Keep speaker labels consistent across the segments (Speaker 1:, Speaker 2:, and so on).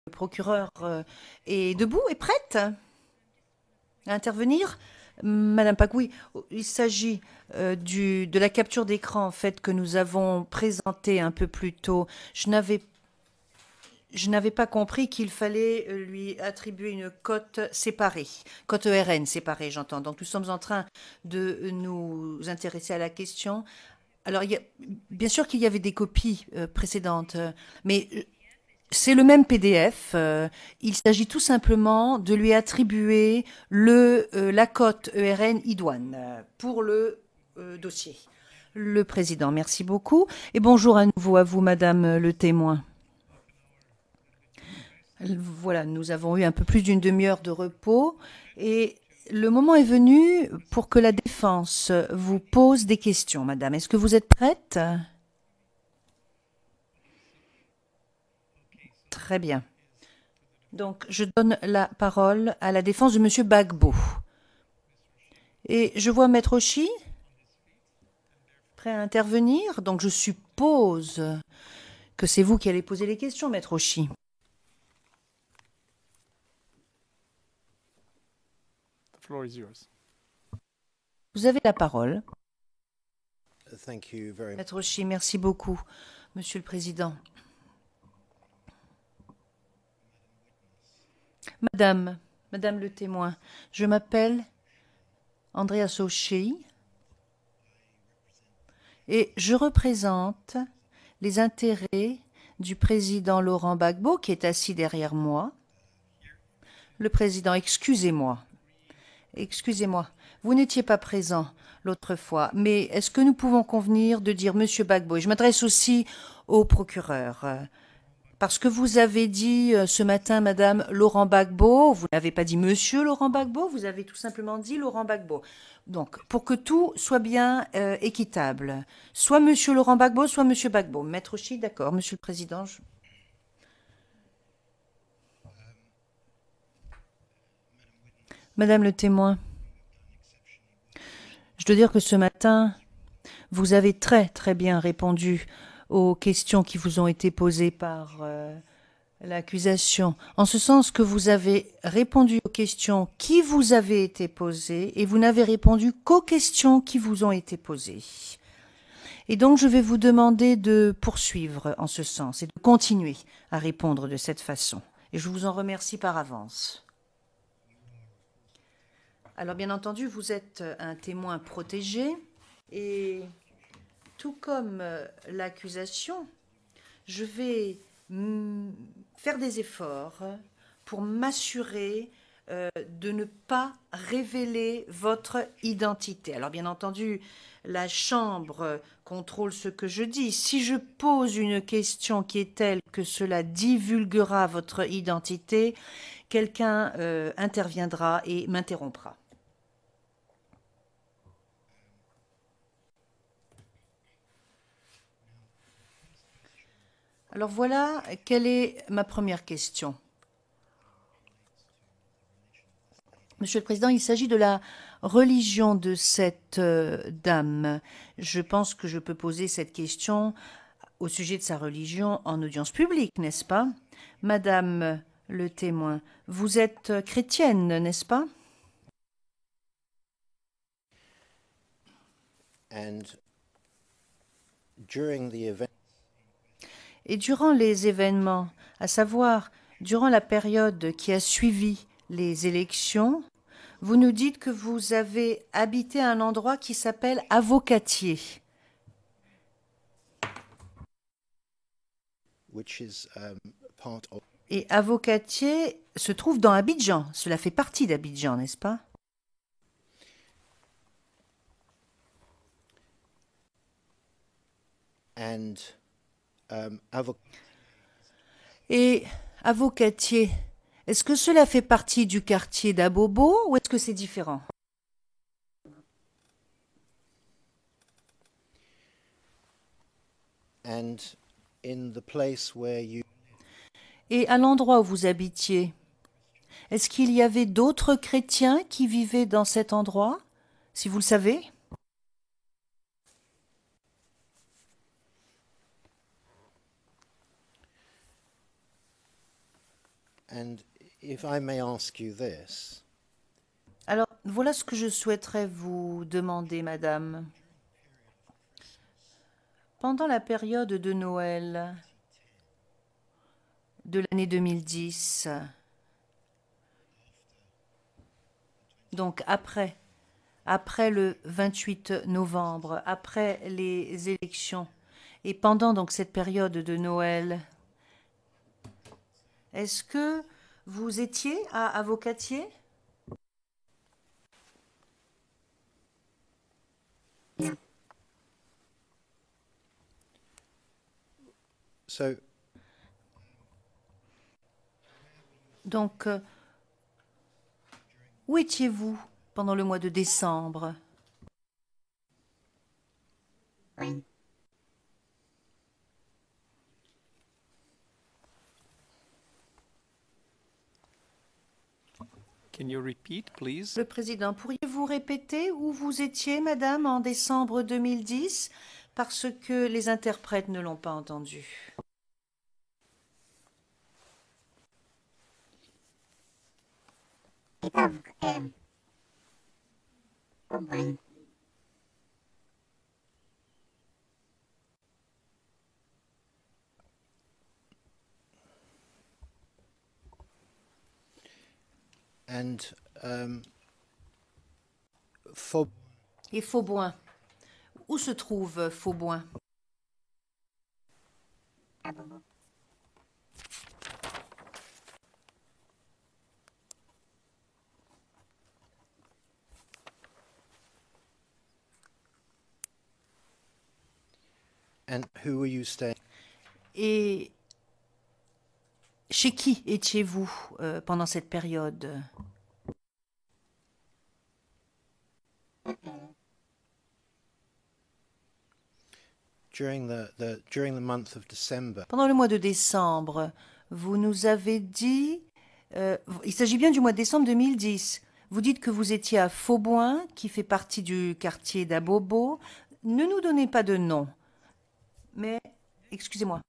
Speaker 1: le procureur est debout et prête à intervenir. Madame Pakoui, il s'agit de la capture d'écran en fait, que nous avons présentée un peu plus tôt. Je n'avais pas compris qu'il fallait lui attribuer une cote séparée, cote ERN séparée, j'entends. Donc nous sommes en train de nous intéresser à la question. Alors, bien sûr qu'il y avait des copies précédentes, mais c'est le même PDF. Il s'agit tout simplement de lui attribuer la cote ERN idoine pour le dossier. Le président, merci beaucoup. Et bonjour à nouveau à vous, Madame le témoin. Voilà, nous avons eu un peu plus d'une demi-heure de repos et le moment est venu pour que la défense vous pose des questions, Madame. Est-ce que vous êtes prête? Très bien. Donc, je donne la parole à la défense de Monsieur Bagbo. Et je vois Maître Oshi prêt à intervenir. Donc, je suppose que c'est vous qui allez poser les questions, Maître Oshi.
Speaker 2: The floor is yours.
Speaker 1: Vous avez la parole.
Speaker 3: Thank you very much.
Speaker 1: Maître Oshi, merci beaucoup, Monsieur le Président. Madame le témoin, je m'appelle Andreas Oshii et je représente les intérêts du président Laurent Gbagbo qui est assis derrière moi. Le président, excusez-moi, vous n'étiez pas présent l'autre fois, mais est-ce que nous pouvons convenir de dire Monsieur Gbagbo? Et je m'adresse aussi au procureur. Parce que vous avez dit ce matin, Madame Laurent Gbagbo, vous n'avez pas dit Monsieur Laurent Gbagbo, vous avez tout simplement dit Laurent Gbagbo. Donc, pour que tout soit bien équitable, soit Monsieur Laurent Gbagbo, soit Monsieur Gbagbo. Maître Oshii, d'accord, Monsieur le Président. Madame le témoin, je dois dire que ce matin, vous avez très bien répondu aux questions qui vous ont été posées par l'accusation, en ce sens que vous avez répondu aux questions qui vous avaient été posées et vous n'avez répondu qu'aux questions qui vous ont été posées. Et donc je vais vous demander de poursuivre en ce sens et de continuer à répondre de cette façon. Et je vous en remercie par avance. Alors bien entendu, vous êtes un témoin protégé et tout comme l'accusation, je vais faire des efforts pour m'assurer de ne pas révéler votre identité. Alors bien entendu, la Chambre contrôle ce que je dis. Si je pose une question qui est telle que cela divulguera votre identité, quelqu'un interviendra et m'interrompra. Alors voilà, quelle est ma première question. Monsieur le Président, il s'agit de la religion de cette dame. Je pense que je peux poser cette question au sujet de sa religion en audience publique, n'est-ce pas? Madame le témoin, vous êtes chrétienne, n'est-ce pas?
Speaker 3: And during the event,
Speaker 1: Et durant les événements, à savoir durant la période qui a suivi les élections, vous nous dites que vous avez habité à un endroit qui s'appelle Avocatier.
Speaker 3: which is part of,
Speaker 1: Et Avocatier se trouve dans Abidjan. Cela fait partie d'Abidjan, n'est-ce pas?
Speaker 3: and
Speaker 1: Et Avocatier, est-ce que cela fait partie du quartier d'Abobo ou est-ce que c'est différent?
Speaker 3: and in the place where you,
Speaker 1: Et à l'endroit où vous habitiez, est-ce qu'il y avait d'autres chrétiens qui vivaient dans cet endroit, si vous le savez?
Speaker 3: And if I may ask you this,
Speaker 1: Alors, voilà ce que je souhaiterais vous demander, madame. Pendant la période de Noël de l'année 2010, donc après le 28 novembre, après les élections, et pendant donc cette période de Noël, est-ce que vous étiez à Avocatier?
Speaker 3: so
Speaker 1: Donc, où étiez-vous pendant le mois de décembre?
Speaker 2: Can you repeat, please?
Speaker 1: Le président, pourriez-vous répéter où vous étiez, madame, en décembre 2010, parce que les interprètes ne l'ont pas entendu.
Speaker 3: and for
Speaker 1: Et Fauboin. Où se trouve Fauboin?
Speaker 3: and who were you staying?
Speaker 1: Et chez qui étiez-vous pendant cette période?
Speaker 3: During the month of December,
Speaker 1: Pendant le mois de décembre, vous nous avez dit... il s'agit bien du mois de décembre 2010. Vous dites que vous étiez à Fauboin, qui fait partie du quartier d'Abobo. Ne nous donnez pas de nom. Mais, excusez-moi.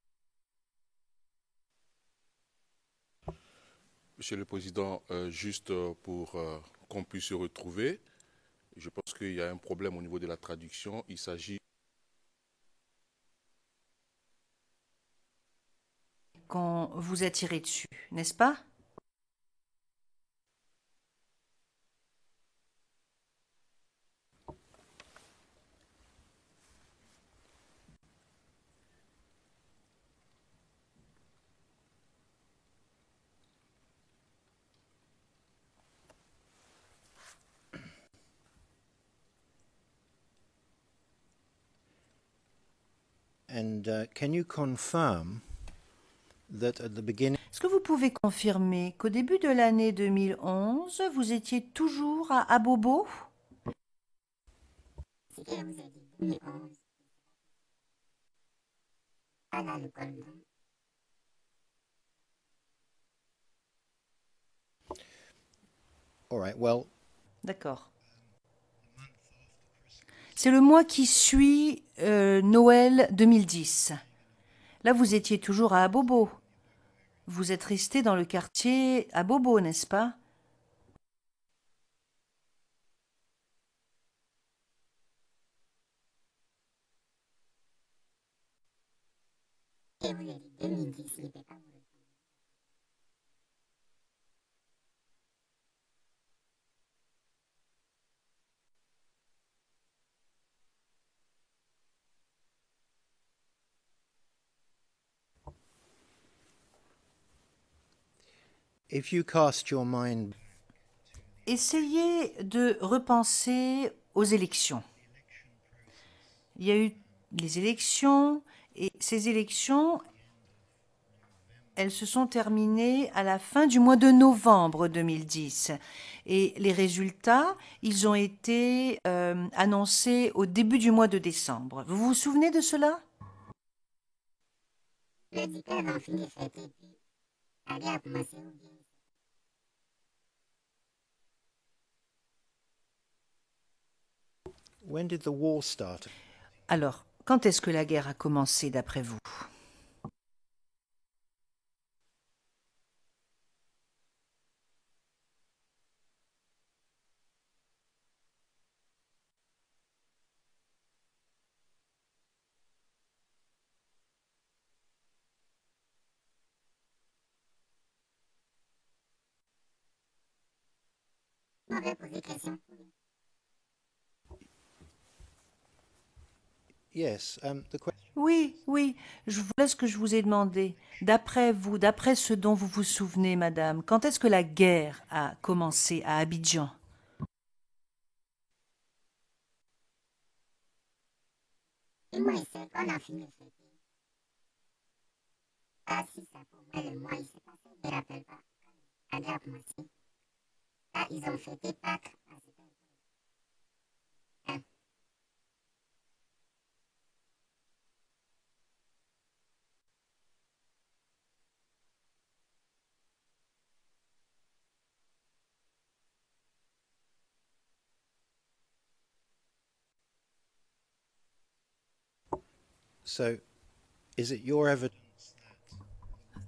Speaker 4: Monsieur le Président, juste pour qu'on puisse se retrouver, je pense qu'il y a un problème au niveau de la traduction. Il s'agit...
Speaker 1: Qu'on vous a tiré dessus, n'est-ce pas?
Speaker 3: and can you confirm that at the beginning
Speaker 1: Est-ce que vous pouvez confirmer qu'au début de l'année 2011, vous étiez toujours à Abobo?
Speaker 3: all right, well,
Speaker 1: D'accord. C'est le mois qui suit Noël 2010. Là, vous étiez toujours à Abobo. Vous êtes resté dans le quartier Abobo, n'est-ce pas?
Speaker 3: if you cast your mind
Speaker 1: Essayez de repenser aux élections. Il y a eu les élections et ces élections, elles se sont terminées à la fin du mois de novembre 2010. Et les résultats, ils ont été annoncés au début du mois de décembre. Vous vous souvenez de cela?
Speaker 3: when did the war start?
Speaker 1: Alors, quand est-ce que la guerre a commencé d'après vous?
Speaker 3: Yes. The question.
Speaker 1: Oui, oui, voilà ce que je vous ai demandé. D'après vous, d'après ce dont vous vous souvenez, madame, quand est-ce que la guerre a commencé à Abidjan?
Speaker 3: So, is it your evidence?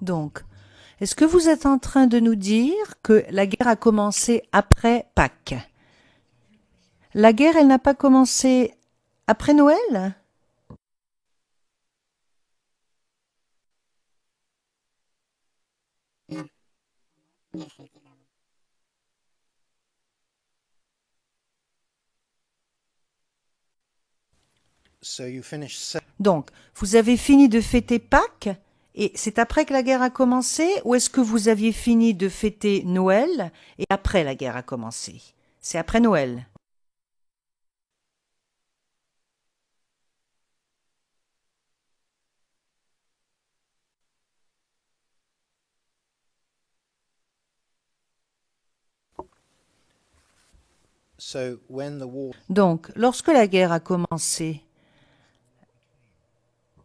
Speaker 1: Donc, est-ce que vous êtes en train de nous dire que la guerre a commencé après Pâques? La guerre, elle n'a pas commencé après Noël?
Speaker 3: So you finished.
Speaker 1: Donc, vous avez fini de fêter Pâques et c'est après que la guerre a commencé ou est-ce que vous aviez fini de fêter Noël et après la guerre a commencé? C'est après Noël.
Speaker 3: So when the war.
Speaker 1: Donc, lorsque la guerre a commencé,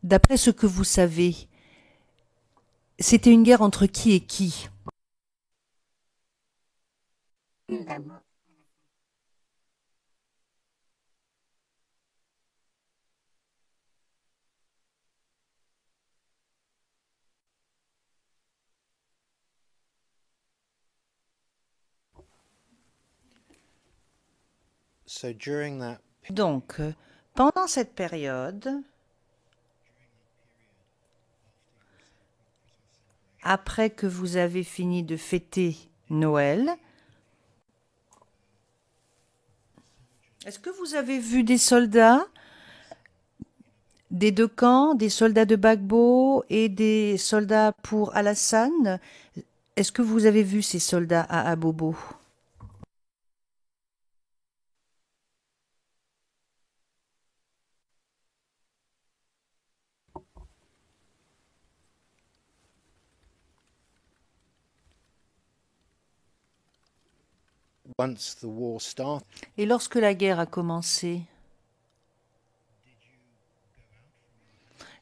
Speaker 1: d'après ce que vous savez, c'était une guerre entre qui et qui?
Speaker 3: So during that.
Speaker 1: Donc, pendant cette période, après que vous avez fini de fêter Noël, est-ce que vous avez vu des soldats des deux camps, des soldats de Gbagbo et des soldats pour Alassane? Est-ce que vous avez vu ces soldats à Abobo?
Speaker 3: Once the war started.
Speaker 1: Et lorsque la guerre a commencé,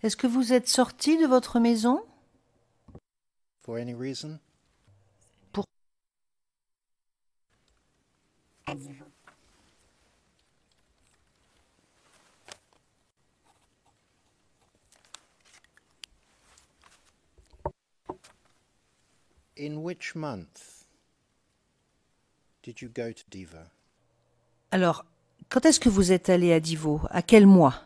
Speaker 1: est-ce que vous êtes sorti de votre maison?
Speaker 3: For any reason?
Speaker 1: Pour-
Speaker 3: In which month did you go to Diva?
Speaker 1: Alors, quand est-ce que vous êtes allé à Divo? À quel mois?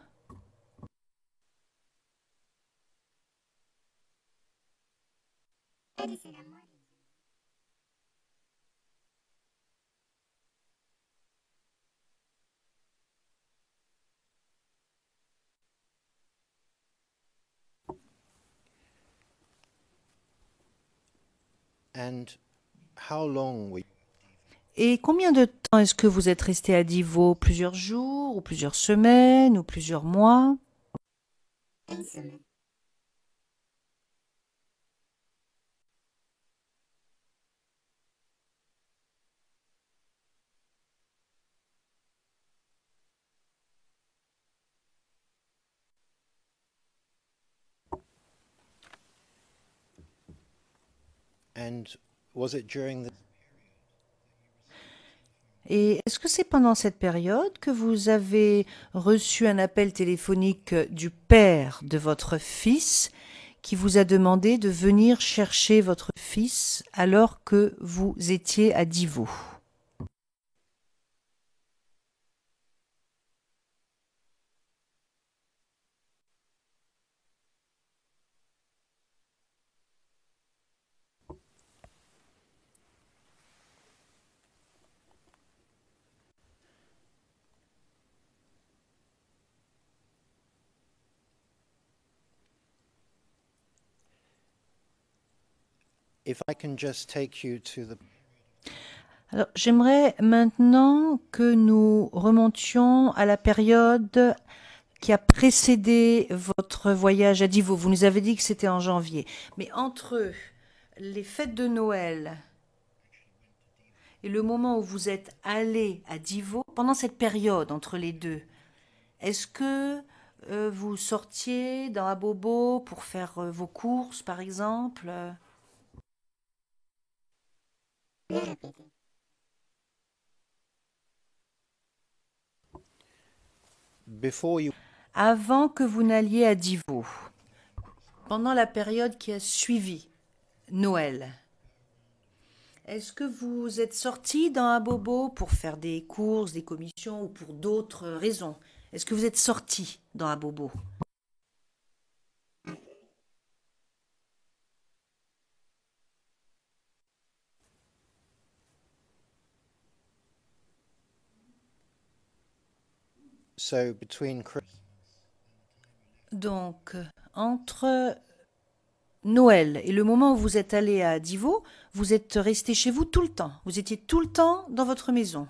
Speaker 3: And how long were you?
Speaker 1: Et combien de temps est-ce que vous êtes resté à Divo? Plusieurs jours, ou plusieurs semaines, ou plusieurs mois?
Speaker 3: And was it during the.
Speaker 1: Et est-ce que c'est pendant cette période que vous avez reçu un appel téléphonique du père de votre fils qui vous a demandé de venir chercher votre fils alors que vous étiez à Divo?
Speaker 3: if I can just take you to the
Speaker 1: Alors, j'aimerais maintenant que nous remontions à la période qui a précédé votre voyage à Divo. Vous nous avez dit que c'était en janvier. Mais entre les fêtes de Noël et le moment où vous êtes allé à Divo, pendant cette période entre les deux, est-ce que vous sortiez dans Abobo pour faire vos courses, par exemple?
Speaker 3: before you
Speaker 1: Avant que vous n'alliez à Divo, pendant la période qui a suivi Noël, est-ce que vous êtes sorti dans Abobo pour faire des courses, des commissions ou pour d'autres raisons? Est-ce que vous êtes sorti dans Abobo?
Speaker 3: so between
Speaker 1: Donc, entre Noël et le moment où vous êtes allé à Divo, vous êtes resté chez vous tout le temps. Vous étiez tout le temps dans votre maison.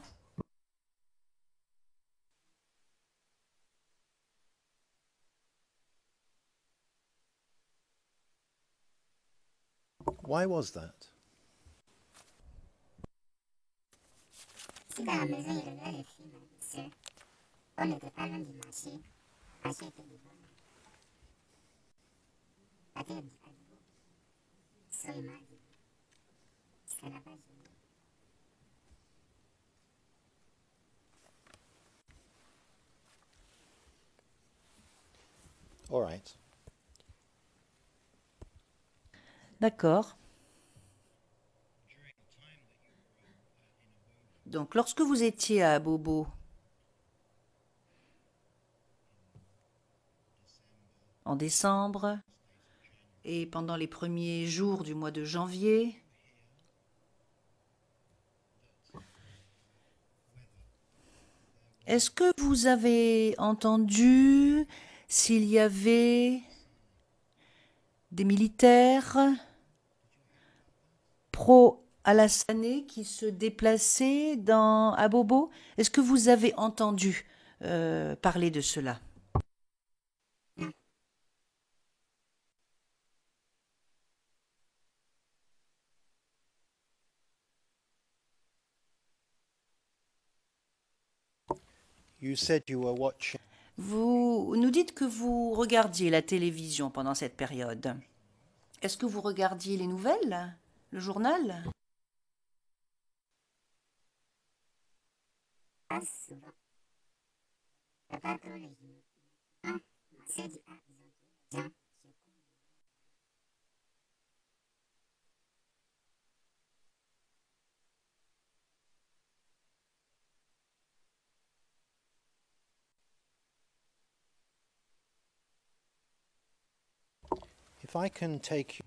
Speaker 3: why was that?
Speaker 5: 시간 하면서 일을 해야 있어요. 오늘도 다른 맛이 맛있더니 어떤 소위 말이 살아가지.
Speaker 3: All right.
Speaker 1: D'accord. Donc, lorsque vous étiez à Bobo, en décembre, et pendant les premiers jours du mois de janvier, est-ce que vous avez entendu s'il y avait des militaires pro-Alassane qui se déplaçaient dans Abobo? Est-ce que vous avez entendu parler de cela?
Speaker 3: You said you were watching.
Speaker 1: Vous nous dites que vous regardiez la télévision pendant cette période. Est-ce que vous regardiez les nouvelles, le journal?
Speaker 5: Pas souvent. Pas tous les jours. C'est du gens.
Speaker 3: If I can take you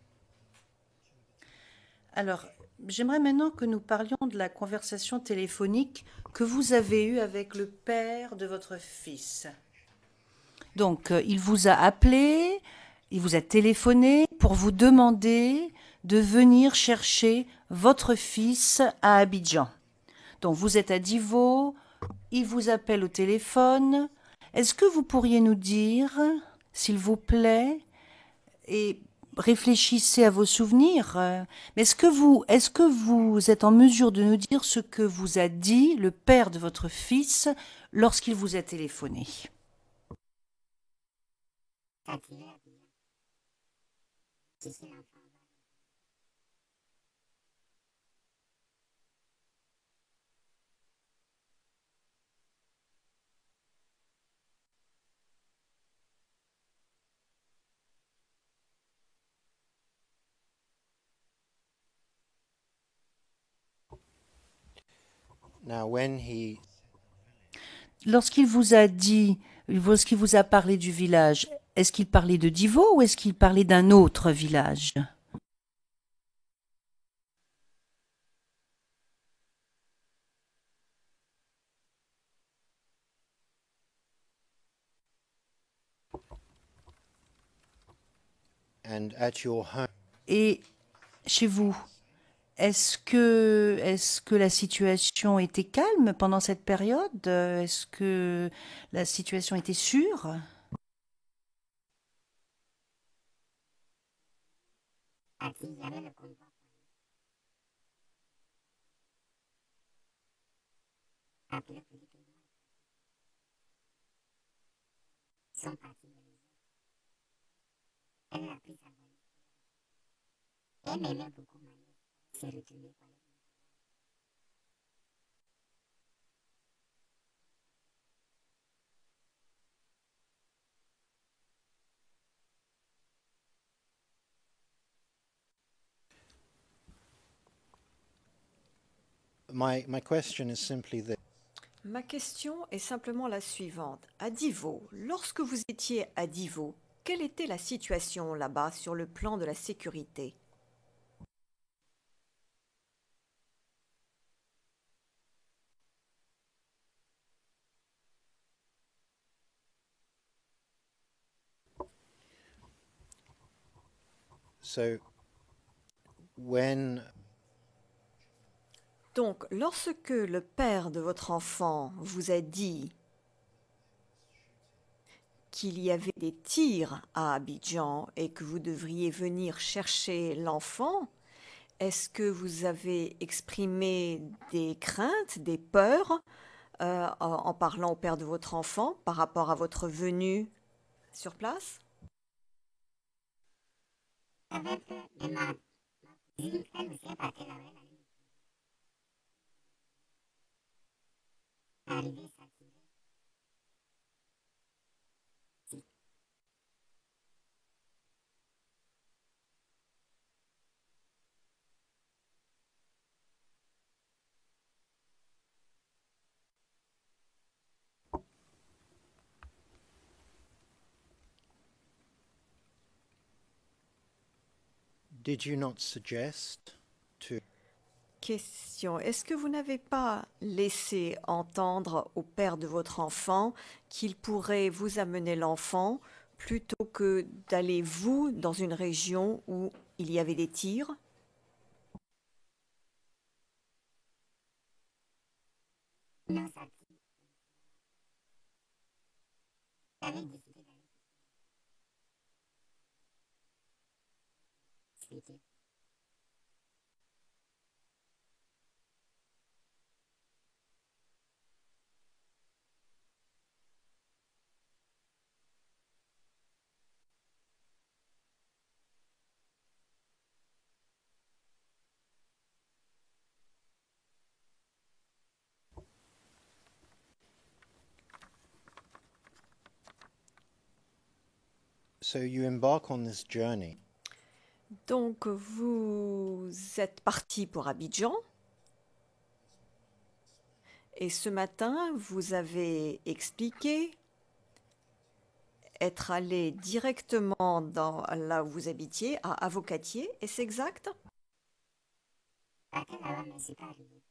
Speaker 1: Alors, j'aimerais maintenant que nous parlions de la conversation téléphonique que vous avez eue avec le père de votre fils. Donc, il vous a appelé, il vous a téléphoné pour vous demander de venir chercher votre fils à Abidjan. Donc, vous êtes à Divo, il vous appelle au téléphone. Est-ce que vous pourriez nous dire, s'il vous plaît, et réfléchissez à vos souvenirs, mais est-ce que vous êtes en mesure de nous dire ce que vous a dit le père de votre fils lorsqu'il vous a téléphoné?
Speaker 3: now when he
Speaker 1: Lorsqu'il vous a dit, lorsqu'il vous a parlé du village, est-ce qu'il parlait de Divo ou est-ce qu'il parlait d'un autre village?
Speaker 3: and at your home
Speaker 1: Et chez vous, est-ce que la situation était calme pendant cette période? Est-ce que la situation était sûre?
Speaker 5: À qui j'avais le convoi appelé pour dire que ils sont partis de maison. Elle a pris sa valise. Elle m'aimait beaucoup, Marie. C'est retourné par les
Speaker 3: My question is simply this.
Speaker 6: Ma question est simplement la suivante. À Divo, lorsque vous étiez à Divo, quelle était la situation là-bas sur le plan de la sécurité?
Speaker 3: So, when
Speaker 6: Donc, lorsque le père de votre enfant vous a dit qu'il y avait des tirs à Abidjan et que vous devriez venir chercher l'enfant, est-ce que vous avez exprimé des craintes, des peurs en parlant au père de votre enfant par rapport à votre venue sur place?
Speaker 5: avait peur de ma cousine. Elle aussi est partie là-bas. Elle allait arriver s'attirer.
Speaker 3: did you not suggest to
Speaker 6: Question. Est-ce que vous n'avez pas laissé entendre au père de votre enfant qu'il pourrait vous amener l'enfant plutôt que d'aller vous dans une région où il y avait des tirs?
Speaker 5: Non, ça dit. J'avais décidé d'aller expliquer.
Speaker 3: so you embark on this journey
Speaker 6: Donc vous êtes parti pour Abidjan et ce matin vous avez expliqué être allé directement dans là où vous habitiez à Avocatier, est-ce exact?
Speaker 5: Partais là-bas, mais c'est pas arrivé.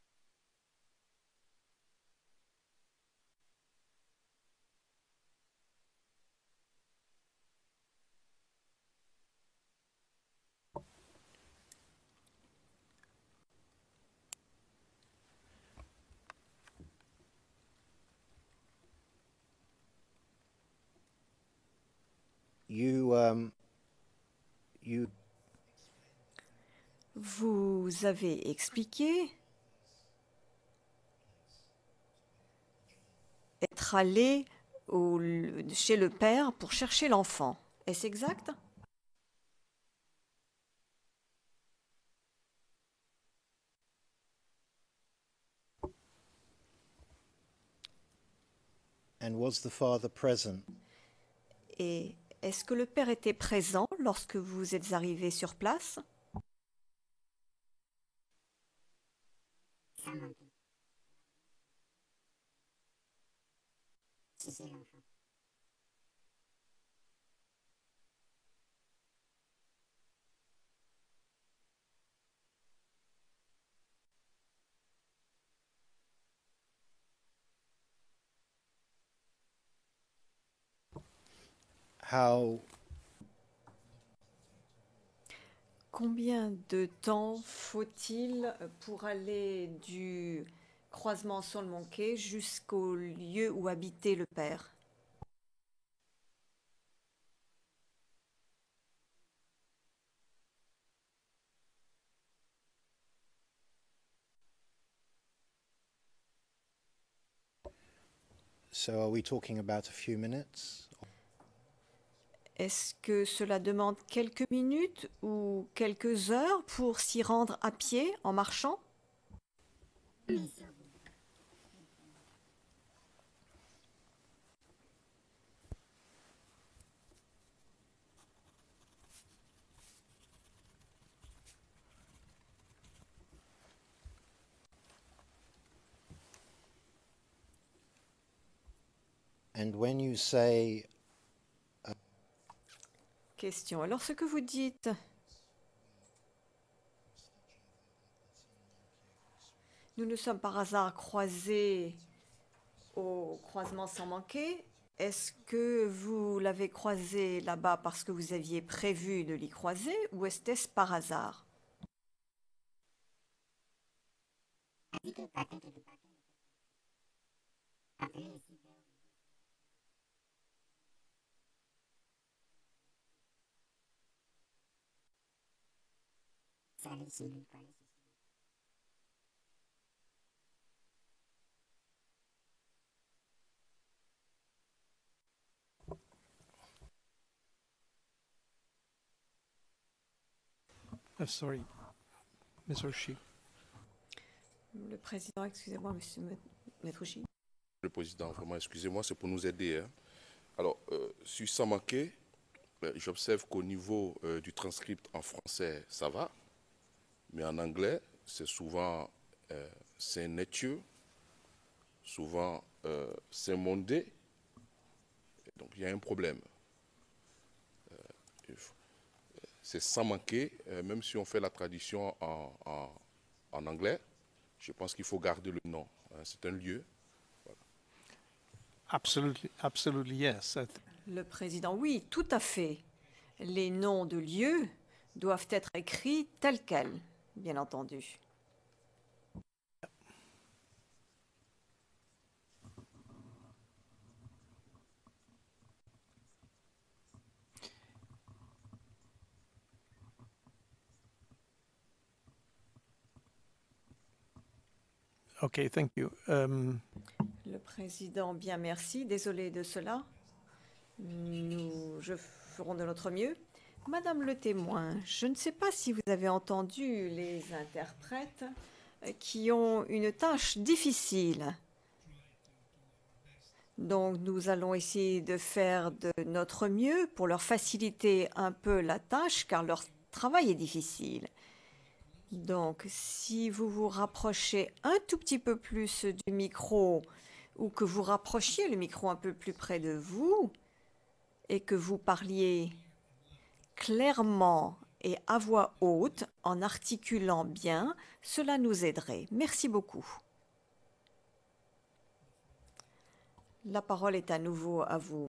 Speaker 3: you
Speaker 6: Vous avez expliqué être allé chez le père pour chercher l'enfant. Est-ce exact?
Speaker 3: and was the father present
Speaker 6: Et est-ce que le père était présent lorsque vous êtes arrivé sur place?
Speaker 5: Ça manquait. Si c'est l'enfant.
Speaker 3: how
Speaker 6: Combien de temps faut-il pour aller du croisement Solmonquet jusqu'au lieu où habitait le père?
Speaker 3: So are we talking about a few minutes?
Speaker 6: Est-ce que cela demande quelques minutes ou quelques heures pour s'y rendre à pied, en marchant?
Speaker 3: And when you say
Speaker 6: Question. Alors, ce que vous dites, nous nous sommes par hasard croisés au croisement Solmonquet. Est-ce que vous l'avez croisé là-bas parce que vous aviez prévu de l'y croiser ou est-ce par hasard?
Speaker 5: Así que parte que tu parte. Après, si ça allait chez lui, quoi.
Speaker 2: Sorry, Ms. Oshie.
Speaker 6: Le président, excusez-moi, monsieur Maître Oshie.
Speaker 4: Le président, vraiment, excusez-moi, c'est pour nous aider, hein. Alors, sur Solmonquet, j'observe qu'au niveau du transcript en français, ça va, mais en anglais, c'est souvent Saint-Nethieu, souvent Saint-Mondé, donc il y a un problème. C'est Solmonquet, même si on fait la traduction en anglais, je pense qu'il faut garder le nom, hein, c'est un lieu.
Speaker 2: Absolutely, yes.
Speaker 6: Le président, oui, tout à fait. Les noms de lieux doivent être écrits tels quels, bien entendu.
Speaker 2: Okay, thank you.
Speaker 6: Le président, bien merci. Désolé de cela. Je ferons de notre mieux. Madame le témoin, je ne sais pas si vous avez entendu les interprètes qui ont une tâche difficile. Donc nous allons essayer de faire de notre mieux pour leur faciliter un peu la tâche car leur travail est difficile. Donc si vous vous rapprochez un tout petit peu plus du micro ou que vous rapprochiez le micro un peu plus près de vous et que vous parliez clairement et à voix haute en articulant bien, cela nous aiderait. Merci beaucoup. La parole est à nouveau à vous.